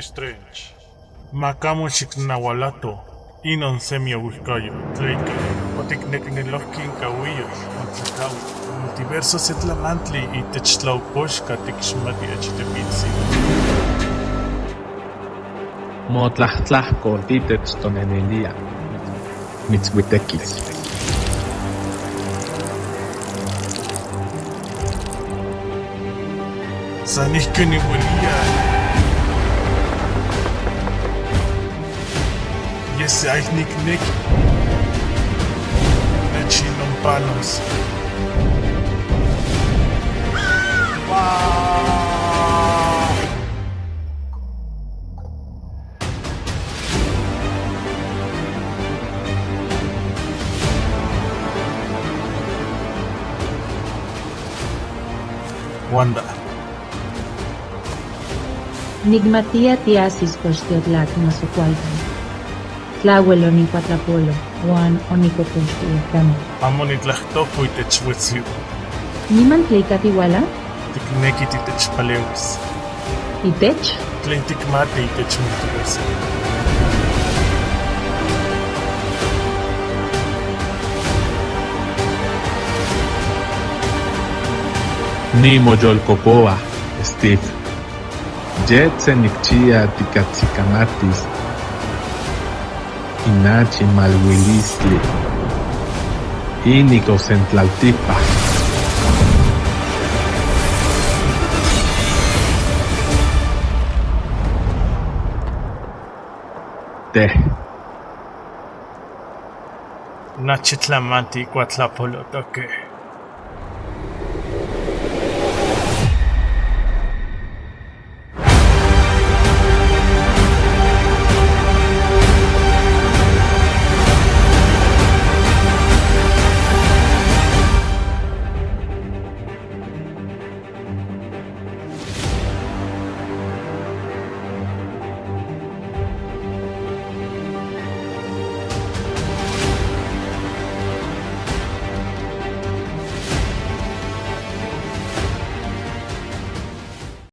Strange. Macamo xiknawalato. Inon semiohuilcayo. Tleika. Otikneknelohkin kawillos. Otlakawi. Multiverso setlamantli itech tlaupoxka tikxmati achtepitsi. Motlajtlajko titech tonenilia. Mitzhuitekis. Sanihkeni huelia. Yese aikniknek. Nechinon panos. Wanda. Nigmatia tiasis cochtiotlak masocualcan. Tlahuel onicuatlapolo, Juan onicopuxtiacamo. Amo nitlahtopo itechhuetzio. Niman tleicatihuala? Tikneki titechpaleuis. Itech? Tlen tikmati itechmultiverso. Ni moyolcopoa, Steve. Jetsen nikchia tikatzikamatis. Inachi malhuilistli. Inico sentlaltipa. Te. Nachitlamanti cuatlapolotoque.